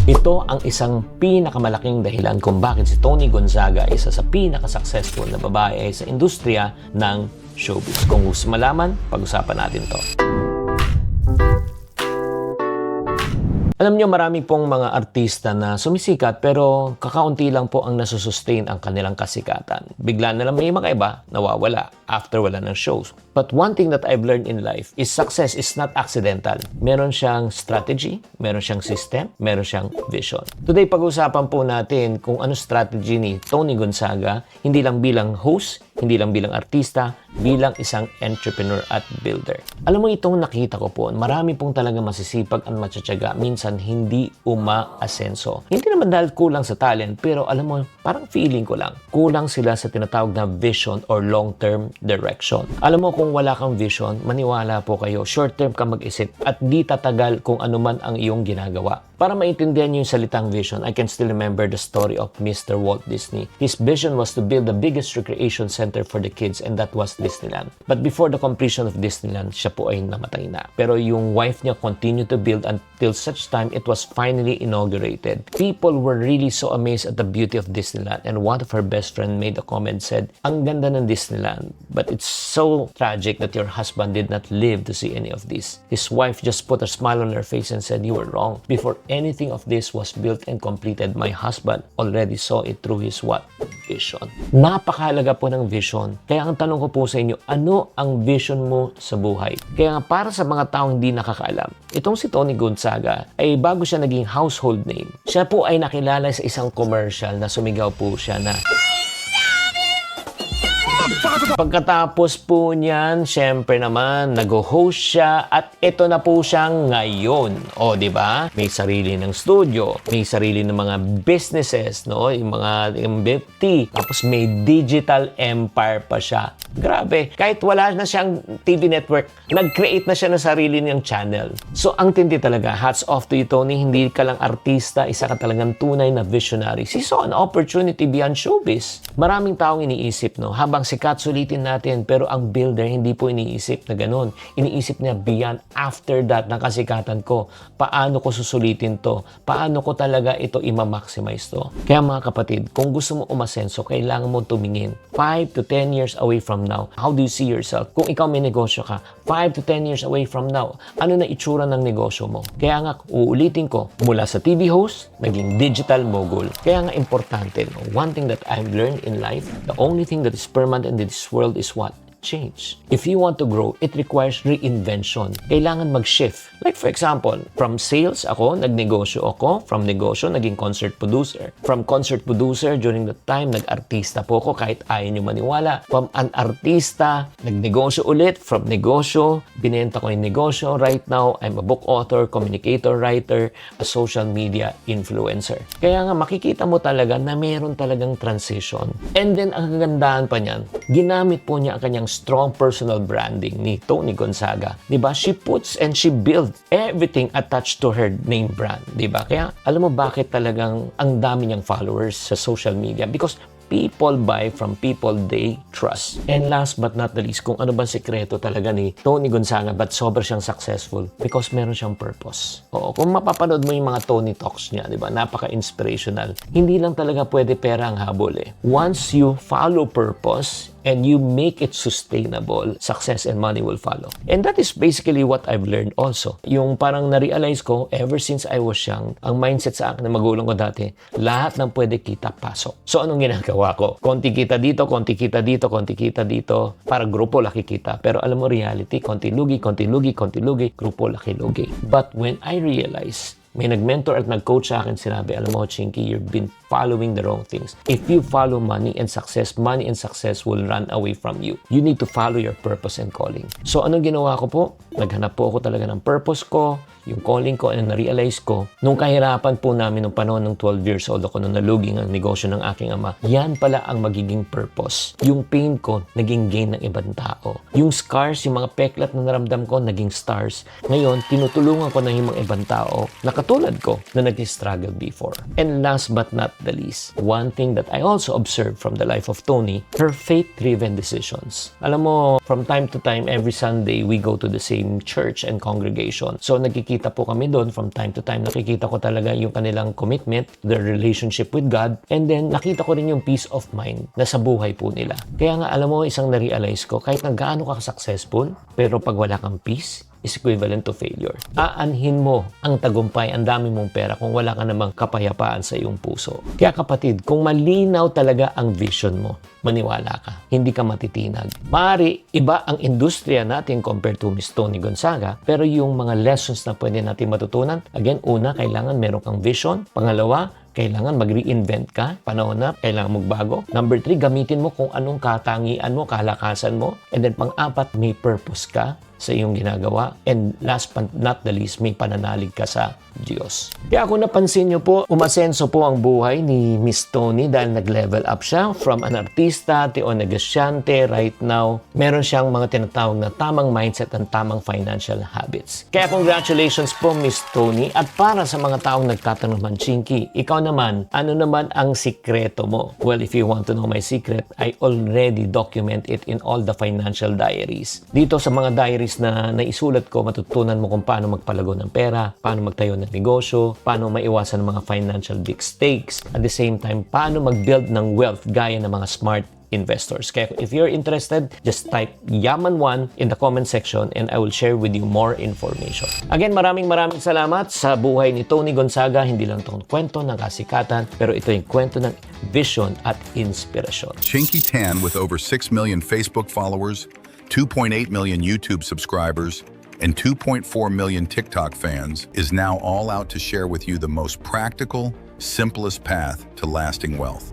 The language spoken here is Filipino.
Ito ang isang pinakamalaking dahilan kung bakit si Toni Gonzaga ay isa sa pinaka-successful na babae sa industriya ng showbiz. Kung gusto malaman, pag-usapan natin to. Alam nyo, marami pong mga artista na sumisikat pero kakaunti lang po ang nasusustain ang kanilang kasikatan. Bigla na lang may mga iba nawawala after wala ng shows. But one thing that I've learned in life is success is not accidental. Meron siyang strategy, meron siyang system, meron siyang vision. Today, pag-usapan po natin kung ano strategy ni Toni Gonzaga, hindi lang bilang host, hindi lang bilang artista, bilang isang entrepreneur at builder. Alam mo, itong nakita ko po, marami pong talaga masisipag at matsatsaga, minsan hindi umaasenso. Hindi naman dahil kulang sa talent, pero alam mo, parang feeling ko lang, kulang sila sa tinatawag na vision or long-term direction. Alam mo, kung wala kang vision, maniwala po kayo, short-term ka mag-isip at di tatagal kung ano man ang iyong ginagawa. Para maintindihan niyo yung salitang vision, I can still remember the story of Mr. Walt Disney. His vision was to build the biggest recreation center for the kids, and that was Disneyland. But before the completion of Disneyland, siya po ay namatay na. Pero yung wife niya continued to build until such time it was finally inaugurated. People were really so amazed at the beauty of Disneyland, and one of her best friend made a comment, said, "Ang ganda ng Disneyland, but it's so tragic that your husband did not live to see any of this." His wife just put a smile on her face and said, "You were wrong. Before anything of this was built and completed, my husband already saw it through his what? Vision." Napakahalaga po ng vision. Kaya ang tanong ko po sa inyo, ano ang vision mo sa buhay? Kaya nga para sa mga taong hindi nakakaalam, itong si Toni Gonzaga ay bago siya naging household name, siya po ay nakilala sa isang commercial na sumigaw po siya na pagkatapos po niyan, syempre naman, nag-host siya at ito na po siya ngayon. O, di ba? May sarili ng studio, may sarili ng mga businesses, no? Yung mga MBT, tapos may digital empire pa siya. Grabe, kahit wala na siyang TV network, nag-create na siya ng sarili niyang channel. So, ang tindi talaga, hats off to you, Toni. Hindi ka lang artista, isa ka talagang tunay na visionary. She saw an opportunity beyond showbiz. Maraming taong iniisip, no? Habang sikat, sulitin natin. Pero ang builder, hindi po iniisip na ganun. Iniisip niya beyond, after that, ng kasikatan ko. Paano ko susulitin to? Paano ko talaga ito i-maximize to? Kaya mga kapatid, kung gusto mo umasenso, kailangan mo tumingin 5 to 10 years away from now. How do you see yourself? Kung ikaw may negosyo ka, 5 to 10 years away from now, ano na itsura ng negosyo mo? Kaya nga, uulitin ko, mula sa TV host, naging digital mogul. Kaya nga importante, no? One thing that I've learned in life, the only thing that is permanent in this world is what? Change. If you want to grow, it requires reinvention. Kailangan mag-shift. Like for example, from sales ako, nagnegosyo ako. From negosyo, naging concert producer. From concert producer, during the time, nag-artista po ako kahit ayaw nyo maniwala. From an artista, nagnegosyo ulit. From negosyo, binenta ko yung negosyo. Right now, I'm a book author, communicator, writer, a social media influencer. Kaya nga, makikita mo talaga na meron talagang transition. And then, ang kagandahan pa niyan, ginamit po niya ang kanyang strong personal branding ni Toni Gonzaga. Diba? She puts and she builds everything attached to her name brand. Diba? Kaya alam mo bakit talagang ang dami niyang followers sa social media? Because people buy from people they trust. And last but not the least, kung ano ba sekreto talaga ni Toni Gonzaga but sobrang siyang successful? Because meron siyang purpose. Oo, kung mapapanood mo yung mga Toni Talks niya, di ba? Napaka-inspirational. Hindi lang talaga pwede pera ang habol eh. Once you follow purpose, and you make it sustainable, success and money will follow. And that is basically what I've learned also. Yung parang na-realize ko, ever since I was young, ang mindset sa akin na magulang ko dati, lahat ng pwede kita, pasok. So anong ginagawa ko? Konti kita dito, konti kita dito, konti kita dito, para grupo laki kita. Pero alam mo reality, konti lugi, konti lugi, konti lugi, grupo laki lugi. But when I realized, may nag-mentor at nag-coach sa akin, sinabi, alam mo, Chinky, you've been following the wrong things. If you follow money and success will run away from you. You need to follow your purpose and calling. So, anong ginawa ko po? Naghanap po ako talaga ng purpose ko, yung calling ko, and na-realize ko, nung kahirapan po namin nung panahon ng 12 years old ako, nung naluging ang negosyo ng aking ama, yan pala ang magiging purpose. Yung pain ko, naging gain ng ibang tao. Yung scars, yung mga peklat na naramdam ko, naging stars. Ngayon, tinutulungan ko na yung mga ibang tao na katulad ko na nag-struggle before. And last but not the least, one thing that I also observed from the life of Tony, her faith-driven decisions. Alam mo, from time to time, every Sunday, we go to the same church and congregation. So, nagkikita po kami doon. From time to time, nakikita ko talaga yung kanilang commitment, their relationship with God, and then nakita ko rin yung peace of mind na sa buhay po nila. Kaya nga, alam mo, isang na-realize ko, kahit na gaano ka successful, pero pag wala kang peace, is equivalent to failure. Aanhin mo ang tagumpay, ang dami mong pera kung wala ka namang kapayapaan sa iyong puso. Kaya kapatid, kung malinaw talaga ang vision mo, maniwala ka, hindi ka matitinag. Maaari, iba ang industriya natin compared to Miss Tony Gonzaga, pero yung mga lessons na pwede natin matutunan, again, una, kailangan meron kang vision. Pangalawa, kailangan mag-reinvent ka. Panahon na, kailangan magbago. Number 3, gamitin mo kung anong katangian mo, kalakasan mo. And then pang-apat, may purpose ka sa iyong ginagawa. And last but not the least, may pananalig ka sa Diyos. Kaya kung napansin nyo po, umasenso po ang buhay ni Miss Tony dahil nag-level up siya from an artista to a negosyante. Right now, meron siyang mga tinatawag na tamang mindset at tamang financial habits. Kaya congratulations po, Miss Tony. At para sa mga taong nagtatanong man, Chinky, ikaw naman, ano naman ang sikreto mo? Well, if you want to know my secret, I already document it in all the financial diaries. Dito sa mga diaries na naisulat ko, matutunan mo kung paano magpalago ng pera, paano magtayo ng negosyo, paano maiwasan ng mga financial mistakes, at the same time, paano mag-build ng wealth gaya ng mga smart investors. Kaya if you're interested, just type Yaman1 in the comment section and I will share with you more information. Again, maraming salamat sa buhay ni Tony Gonzaga. Hindi lang itong kwento ng kasikatan, pero ito yung kwento ng vision at inspirasyon. Chinky Tan with over 6 million Facebook followers, 2.8 million YouTube subscribers, and 2.4 million TikTok fans is now all out to share with you the most practical, simplest path to lasting wealth.